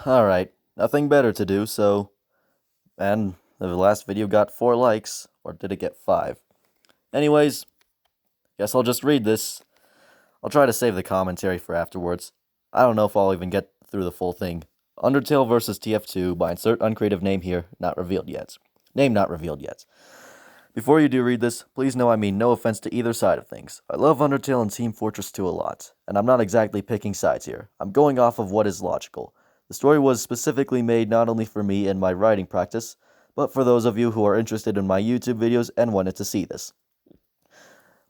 Alright, nothing better to do, so. And the last video got 4 likes, or did it get 5? Anyways, guess I'll just read this. I'll try to save the commentary for afterwards. I don't know if I'll even get through the full thing. Undertale vs. TF2 by insert uncreative name here, not revealed yet. Name not revealed yet. Before you do read this, please know I mean no offense to either side of things. I love Undertale and Team Fortress 2 a lot, and I'm not exactly picking sides here. I'm going off of what is logical. The story was specifically made not only for me and my writing practice, but for those of you who are interested in my YouTube videos and wanted to see this.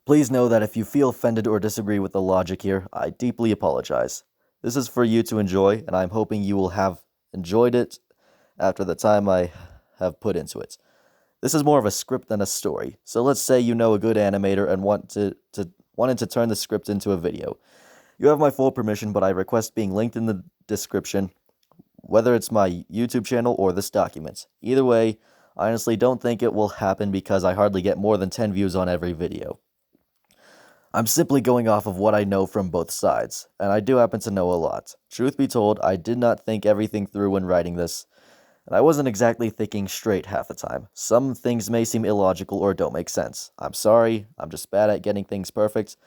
Please know that if you feel offended or disagree with the logic here, I deeply apologize. This is for you to enjoy, and I'm hoping you will have enjoyed it after the time I have put into it. This is more of a script than a story, so let's say you know a good animator and wanted to turn the script into a video. You have my full permission, but I request being linked in the description, whether it's my YouTube channel or this document. Either way, I honestly don't think it will happen because I hardly get more than 10 views on every video. I'm simply going off of what I know from both sides, and I do happen to know a lot. Truth be told, I did not think everything through when writing this, and I wasn't exactly thinking straight half the time. Some things may seem illogical or don't make sense. I'm sorry, I'm just bad at getting things perfect.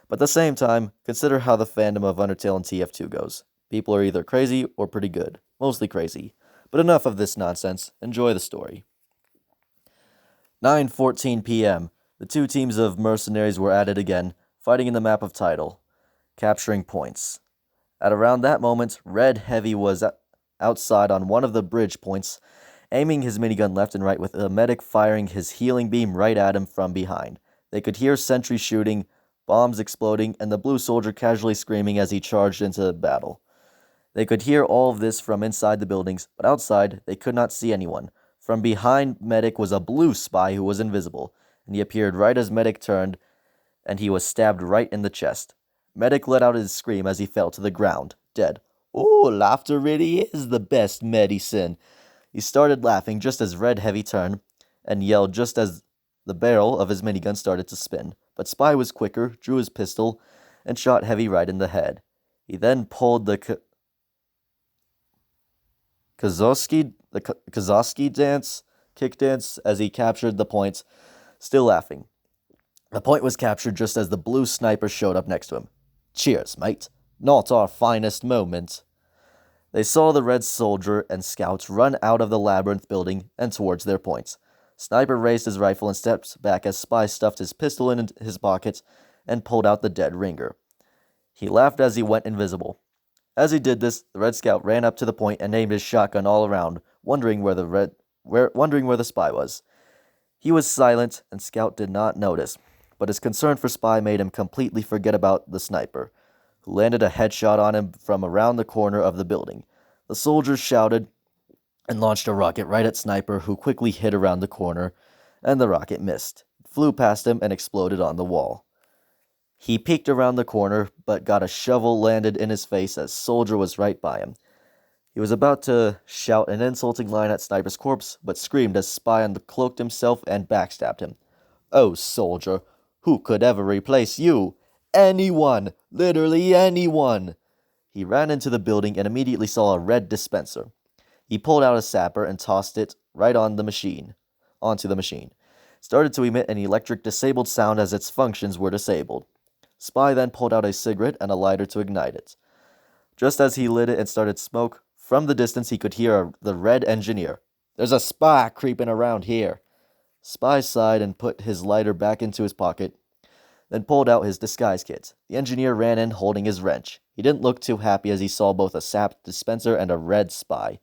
But at the same time, consider how the fandom of Undertale and TF2 goes. People are either crazy or pretty good. Mostly crazy. But enough of this nonsense. Enjoy the story. 9:14 p.m. The two teams of mercenaries were at it again, fighting in the map of Tidal, capturing points. At around that moment, Red Heavy was outside on one of the bridge points, aiming his minigun left and right with a medic firing his healing beam right at him from behind. They could hear sentries shooting, bombs exploding, and the blue soldier casually screaming as he charged into battle. They could hear all of this from inside the buildings, but outside they could not see anyone. From behind Medic was a blue spy who was invisible, and he appeared right as Medic turned, and he was stabbed right in the chest. Medic let out his scream as he fell to the ground, dead. "Oh, laughter really is the best medicine." He started laughing just as Red Heavy turned, and yelled just as the barrel of his minigun started to spin. But Spy was quicker, drew his pistol, and shot Heavy right in the head. He then pulled the Kazoski kick dance as he captured the point, still laughing. The point was captured just as the blue sniper showed up next to him. "Cheers, mate. Not our finest moment." They saw the red soldier and scouts run out of the labyrinth building and towards their points. Sniper raised his rifle and stepped back as Spy stuffed his pistol in his pocket and pulled out the dead ringer. He laughed as he went invisible. As he did this, the Red Scout ran up to the point and aimed his shotgun all around, wondering where the Spy was. He was silent, and Scout did not notice, but his concern for Spy made him completely forget about the sniper, who landed a headshot on him from around the corner of the building. The soldiers shouted and launched a rocket right at Sniper, who quickly hid around the corner, and the rocket missed. It flew past him and exploded on the wall. He peeked around the corner, but got a shovel landed in his face as Soldier was right by him. He was about to shout an insulting line at Sniper's corpse, but screamed as Spy uncloaked himself and backstabbed him. "Oh, Soldier, who could ever replace you? Anyone! Literally anyone!" He ran into the building and immediately saw a red dispenser. He pulled out a sapper and tossed it right onto the machine. It started to emit an electric disabled sound as its functions were disabled. Spy then pulled out a cigarette and a lighter to ignite it. Just as he lit it and started smoke, from the distance he could hear the Red Engineer. "There's a spy creeping around here." Spy sighed and put his lighter back into his pocket, then pulled out his disguise kit. The engineer ran in holding his wrench. He didn't look too happy as he saw both a sap dispenser and a red spy.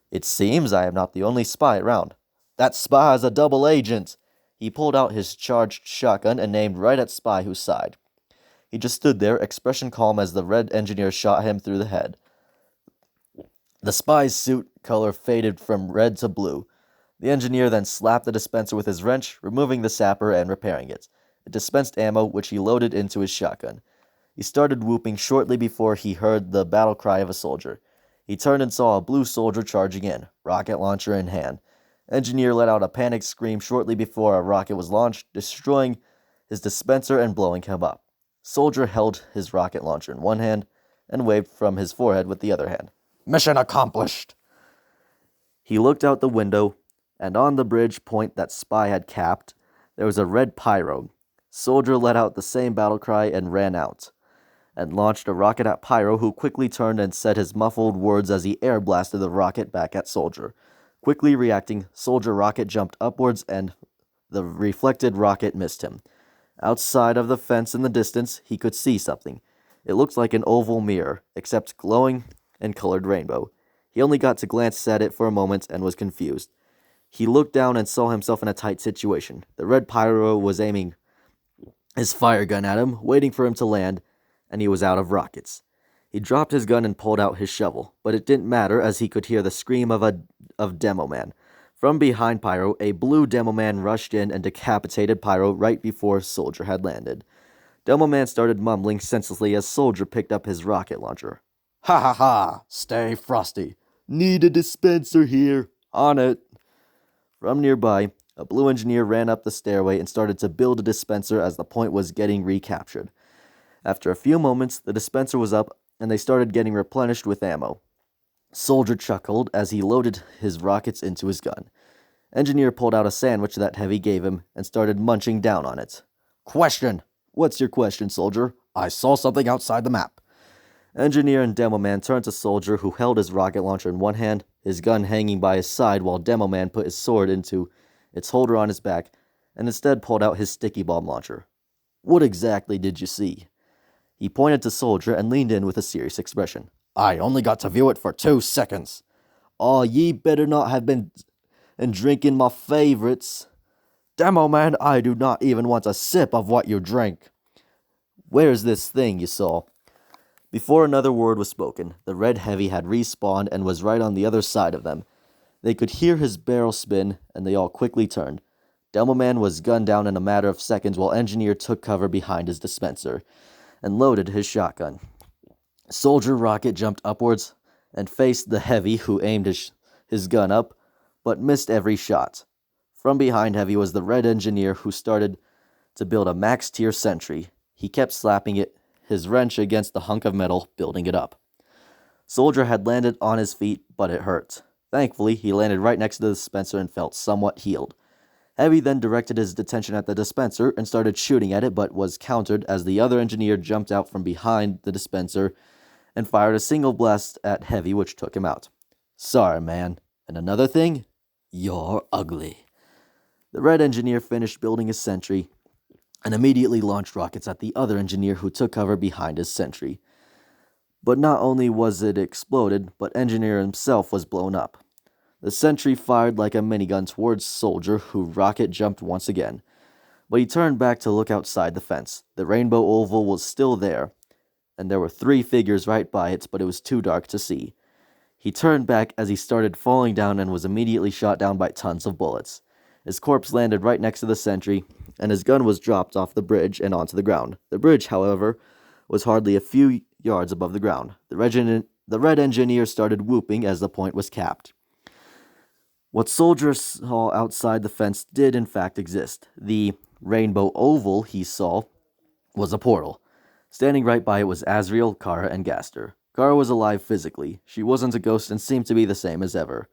"It seems I am not the only spy around." "That spy is a double agent." He pulled out his charged shotgun and aimed right at Spy, who sighed. He just stood there, expression calm as the Red Engineer shot him through the head. The spy's suit color faded from red to blue. The engineer then slapped the dispenser with his wrench, removing the sapper and repairing it. It dispensed ammo, which he loaded into his shotgun. He started whooping shortly before he heard the battle cry of a soldier. He turned and saw a blue soldier charging in, rocket launcher in hand. Engineer let out a panicked scream shortly before a rocket was launched, destroying his dispenser and blowing him up. Soldier held his rocket launcher in one hand, and waved from his forehead with the other hand. "Mission accomplished!" He looked out the window, and on the bridge point that Spy had capped, there was a red pyro. Soldier let out the same battle cry and ran out, and launched a rocket at Pyro, who quickly turned and said his muffled words as he air blasted the rocket back at Soldier. Quickly reacting, Soldier rocket jumped upwards and the reflected rocket missed him. Outside of the fence in the distance, he could see something. It looked like an oval mirror, except glowing and colored rainbow. He only got to glance at it for a moment and was confused. He looked down and saw himself in a tight situation. The red pyro was aiming his fire gun at him, waiting for him to land, and he was out of rockets. He dropped his gun and pulled out his shovel, but it didn't matter as he could hear the scream of Demo Man. From behind Pyro, a blue Demo Man rushed in and decapitated Pyro right before Soldier had landed. Demo Man started mumbling senselessly as Soldier picked up his rocket launcher. "Ha ha ha! Stay frosty! Need a dispenser here! On it!" From nearby, a blue engineer ran up the stairway and started to build a dispenser as the point was getting recaptured. After a few moments, the dispenser was up, and they started getting replenished with ammo. Soldier chuckled as he loaded his rockets into his gun. Engineer pulled out a sandwich that Heavy gave him and started munching down on it. "Question! What's your question, Soldier? I saw something outside the map." Engineer and Demo Man turned to Soldier, who held his rocket launcher in one hand, his gun hanging by his side, while Demo Man put his sword into its holder on his back, and instead pulled out his sticky bomb launcher. "What exactly did you see?" He pointed to Soldier and leaned in with a serious expression. "I only got to view it for 2 seconds. Aw, ye better not have been drinking my favorites. Demo Man, I do not even want a sip of what you drink." "Where's this thing you saw?" Before another word was spoken, the Red Heavy had respawned and was right on the other side of them. They could hear his barrel spin, and they all quickly turned. Demo Man was gunned down in a matter of seconds while Engineer took cover behind his dispenser and loaded his shotgun. Soldier rocket jumped upwards and faced the Heavy, who aimed his gun up, but missed every shot. From behind Heavy was the Red Engineer, who started to build a max-tier sentry. He kept slapping his wrench against the hunk of metal, building it up. Soldier had landed on his feet, but it hurt. Thankfully, he landed right next to the dispenser and felt somewhat healed. Heavy then directed his attention at the dispenser and started shooting at it, but was countered as the other engineer jumped out from behind the dispenser and fired a single blast at Heavy, which took him out. "Sorry, man. And another thing? You're ugly." The Red Engineer finished building his sentry and immediately launched rockets at the other engineer, who took cover behind his sentry. But not only was it exploded, but Engineer himself was blown up. The sentry fired like a minigun towards Soldier, who rocket jumped once again. But he turned back to look outside the fence. The rainbow oval was still there, and there were 3 figures right by it, but it was too dark to see. He turned back as he started falling down and was immediately shot down by tons of bullets. His corpse landed right next to the sentry, and his gun was dropped off the bridge and onto the ground. The bridge, however, was hardly a few yards above the ground. The Red Engineer started whooping as the point was capped. What Soldier saw outside the fence did in fact exist. The rainbow oval he saw was a portal. Standing right by it was Azrael, Kara, and Gaster. Kara was alive physically. She wasn't a ghost and seemed to be the same as ever.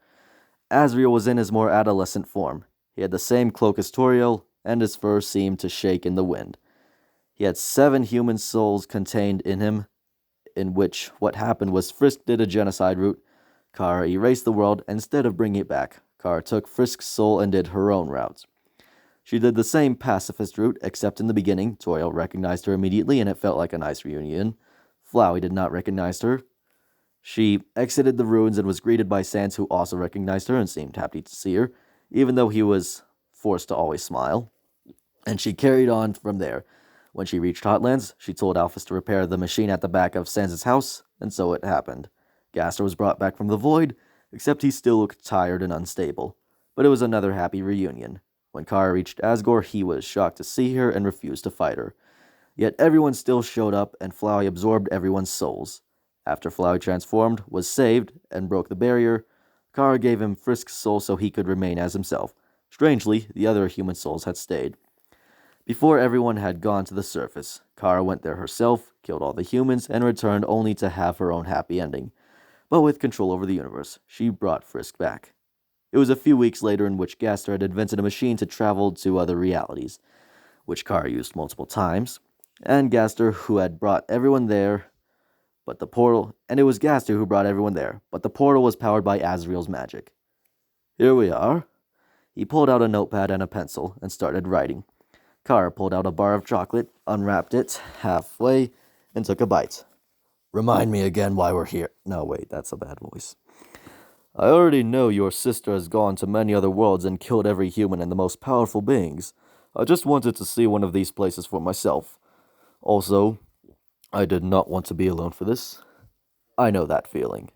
Azrael was in his more adolescent form. He had the same cloak as Toriel, and his fur seemed to shake in the wind. He had 7 human souls contained in him, in which what happened was Frisk did a genocide route. Kara erased the world, and instead of bringing it back, Kara took Frisk's soul and did her own route. She did the same pacifist route, except in the beginning, Toriel recognized her immediately, and it felt like a nice reunion. Flowey did not recognize her. She exited the ruins and was greeted by Sans, who also recognized her and seemed happy to see her, even though he was forced to always smile. And she carried on from there. When she reached Hotlands, she told Alphys to repair the machine at the back of Sans' house, and so it happened. Gaster was brought back from the void, except he still looked tired and unstable. But it was another happy reunion. When Kara reached Asgore, he was shocked to see her and refused to fight her. Yet everyone still showed up, and Flowey absorbed everyone's souls. After Flowey transformed, was saved, and broke the barrier, Kara gave him Frisk's soul so he could remain as himself. Strangely, the other human souls had stayed. Before everyone had gone to the surface, Kara went there herself, killed all the humans, and returned only to have her own happy ending. But with control over the universe, she brought Frisk back. It was a few weeks later in which Gaster had invented a machine to travel to other realities, which Kara used multiple times, and Gaster who had brought everyone there, but the portal, and it was Gaster who brought everyone there, but the portal was powered by Azrael's magic. Here we are. He pulled out a notepad and a pencil and started writing. Kara pulled out a bar of chocolate, unwrapped it halfway, and took a bite. Remind me again why we're here. No, wait, that's a bad voice. I already know your sister has gone to many other worlds and killed every human and the most powerful beings. I just wanted to see one of these places for myself. Also, I did not want to be alone for this. I know that feeling.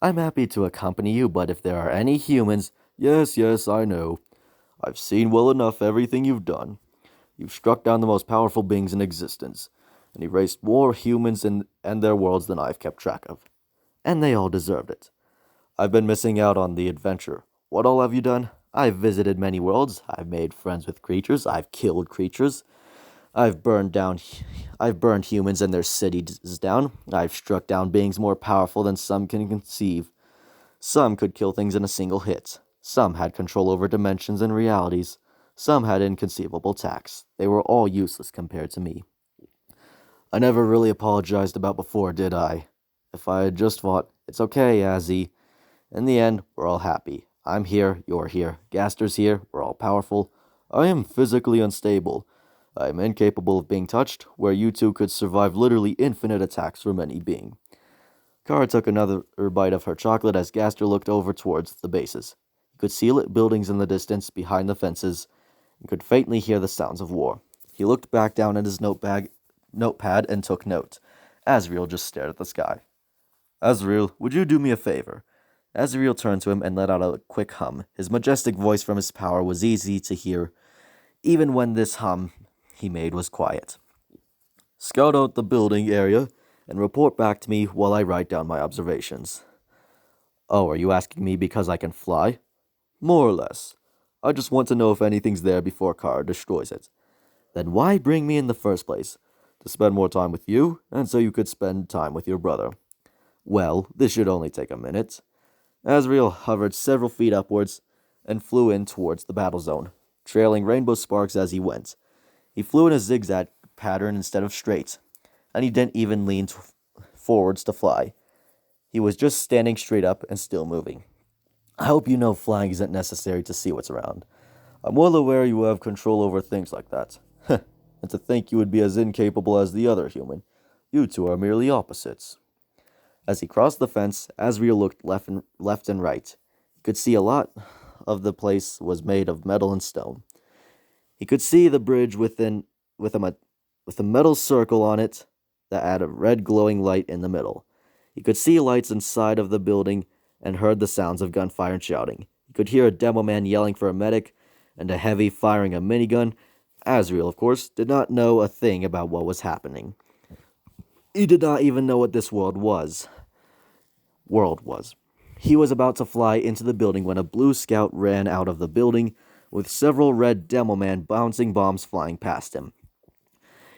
I'm happy to accompany you, but if there are any humans... Yes, I know. I've seen well enough everything you've done. You've struck down the most powerful beings in existence, and erased more humans and their worlds than I've kept track of. And they all deserved it. I've been missing out on the adventure. What all have you done? I've visited many worlds. I've made friends with creatures. I've killed creatures. I've burned humans and their cities down. I've struck down beings more powerful than some can conceive. Some could kill things in a single hit. Some had control over dimensions and realities. Some had inconceivable attacks. They were all useless compared to me. I never really apologized about before, did I? If I had just fought, it's okay, Azzy. In the end, we're all happy. I'm here, you're here, Gaster's here, we're all powerful. I am physically unstable. I am incapable of being touched, where you two could survive literally infinite attacks from any being. Kara took another bite of her chocolate as Gaster looked over towards the bases. He could see lit buildings in the distance behind the fences and could faintly hear the sounds of war. He looked back down at his notepad and took note. Azrael just stared at the sky. Azrael, would you do me a favor? Azrael turned to him and let out a quick hum. His majestic voice from his power was easy to hear, even when this hum he made was quiet. Scout out the building area and report back to me while I write down my observations. Oh, are you asking me because I can fly? More or less. I just want to know if anything's there before Kara destroys it. Then why bring me in the first place? To spend more time with you, and so you could spend time with your brother. Well, this should only take a minute. Azrael hovered several feet upwards and flew in towards the battle zone, trailing rainbow sparks as he went. He flew in a zigzag pattern instead of straight, and he didn't even lean forwards to fly. He was just standing straight up and still moving. I hope you know flying isn't necessary to see what's around. I'm well aware you have control over things like that. And to think you would be as incapable as the other human. You two are merely opposites. As he crossed the fence, Azrael looked left and right. He could see a lot of the place was made of metal and stone. He could see the bridge with a metal circle on it that had a red glowing light in the middle. He could see lights inside of the building and heard the sounds of gunfire and shouting. He could hear a demo man yelling for a medic and a heavy firing a minigun. Azrael, of course, did not know a thing about what was happening. He did not even know what this world was. He was about to fly into the building when a blue scout ran out of the building with several red demo men bouncing bombs flying past him.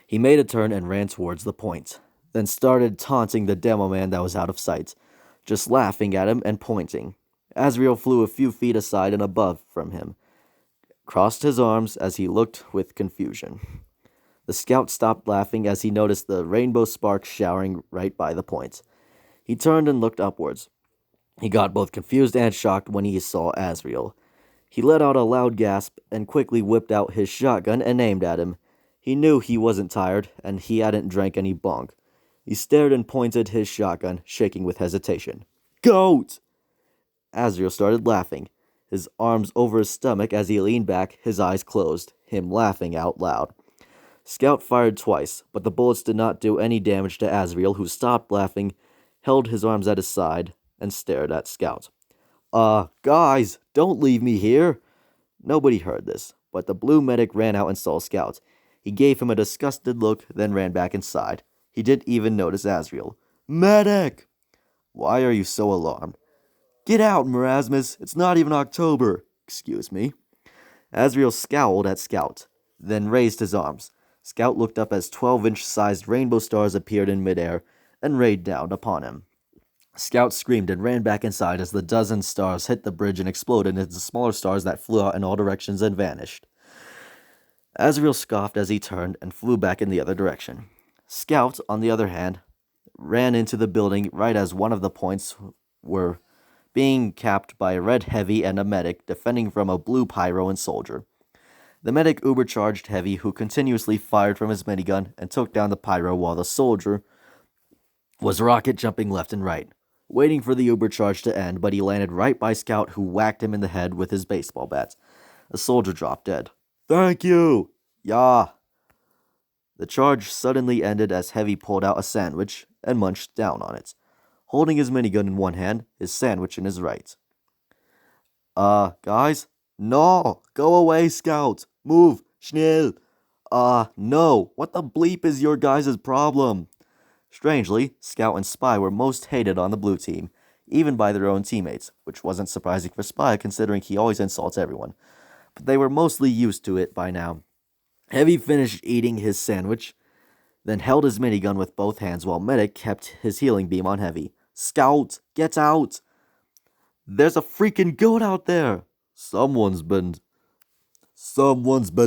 He made a turn and ran towards the point, then started taunting the demo man that was out of sight, just laughing at him and pointing. Azrael flew a few feet aside and above from him, crossed his arms as he looked with confusion. The scout stopped laughing as he noticed the rainbow sparks showering right by the point. He turned and looked upwards. He got both confused and shocked when he saw Azrael. He let out a loud gasp and quickly whipped out his shotgun and aimed at him. He knew he wasn't tired, and he hadn't drank any bong. He stared and pointed his shotgun, shaking with hesitation. Goat! Azrael started laughing, his arms over his stomach as he leaned back, his eyes closed, him laughing out loud. Scout fired twice, but the bullets did not do any damage to Azrael, who stopped laughing, held his arms at his side, and stared at Scout. Guys, don't leave me here. Nobody heard this, but the blue medic ran out and saw Scout. He gave him a disgusted look, then ran back inside. He didn't even notice Azrael. Medic! Why are you so alarmed? Get out, Marasmus. It's not even October. Excuse me. Azrael scowled at Scout. then raised his arms. Scout looked up as 12-inch-sized rainbow stars appeared in midair and rained down upon him. Scout screamed and ran back inside as the dozen stars hit the bridge and exploded into smaller stars that flew out in all directions and vanished. Azrael scoffed as he turned and flew back in the other direction. Scout, on the other hand, ran into the building right as one of the points were being capped by a red heavy and a medic defending from a blue pyro and soldier. The medic ubercharged Heavy, who continuously fired from his minigun and took down the pyro while the soldier was rocket jumping left and right, waiting for the ubercharge to end, but he landed right by Scout, who whacked him in the head with his baseball bat. The soldier dropped dead. "Thank you!" "Yeah." The charge suddenly ended as Heavy pulled out a sandwich and munched down on it, holding his minigun in one hand, his sandwich in his right. Guys? No! Go away, Scout! Move! Schnell! No! What the bleep is your guys' problem? Strangely, Scout and Spy were most hated on the blue team, even by their own teammates, which wasn't surprising for Spy considering he always insults everyone. But they were mostly used to it by now. Heavy finished eating his sandwich, then held his minigun with both hands while Medic kept his healing beam on Heavy. "Scout, get out! There's a freaking goat out there! Someone's been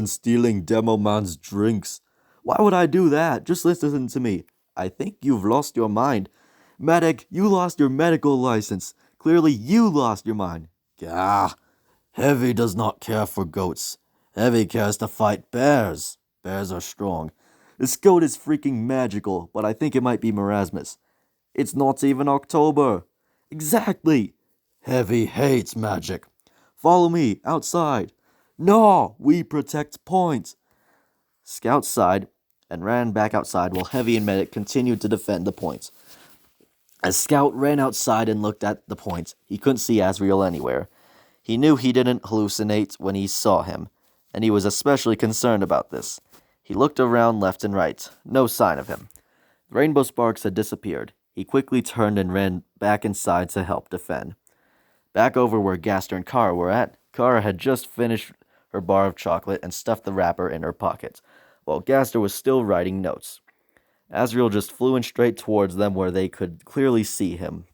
stealing Demo Man's drinks. Why would I do that? Just listen to me. I think you've lost your mind. Medic, you lost your medical license. Clearly you lost your mind." "Gah! Heavy does not care for goats. Heavy cares to fight bears. Bears are strong. This goat is freaking magical, but I think it might be Marasmus. It's not even October." "Exactly. Heavy hates magic. Follow me, outside." "No, we protect Point." Scout sighed and ran back outside while Heavy and Medic continued to defend the point. As Scout ran outside and looked at the point, he couldn't see Azrael anywhere. He knew he didn't hallucinate when he saw him, and he was especially concerned about this. He looked around left and right. No sign of him. The rainbow sparks had disappeared. He quickly turned and ran back inside to help defend. Back over where Gaster and Kara were at, Kara had just finished her bar of chocolate and stuffed the wrapper in her pocket, while Gaster was still writing notes. Azrael just flew in straight towards them where they could clearly see him.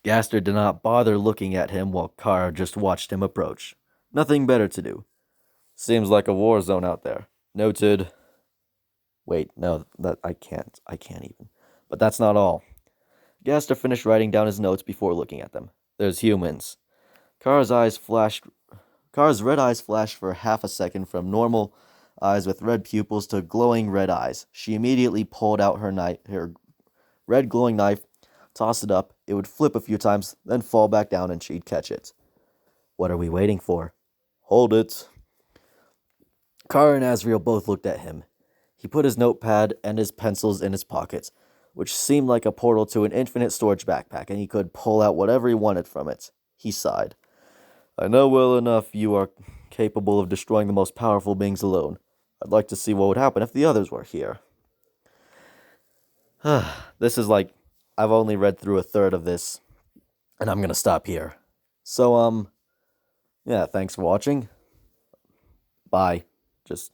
Gaster did not bother looking at him while Kara just watched him approach. Nothing better to do. "Seems like a war zone out there." "Noted." Wait, no, I can't even. But that's not all. Gaster finished writing down his notes before looking at them. "There's humans." Kara's red eyes flashed for half a second from normal eyes with red pupils to glowing red eyes. She immediately pulled out her red glowing knife, tossed it up. It would flip a few times, then fall back down and she'd catch it. "What are we waiting for?" "Hold it." Kara and Azrael both looked at him. He put his notepad and his pencils in his pockets, which seemed like a portal to an infinite storage backpack, and he could pull out whatever he wanted from it. He sighed. "I know well enough you are capable of destroying the most powerful beings alone. I'd like to see what would happen if the others were here." This is like, I've only read through a third of this, and I'm gonna stop here. So, yeah, thanks for watching. Bye. Just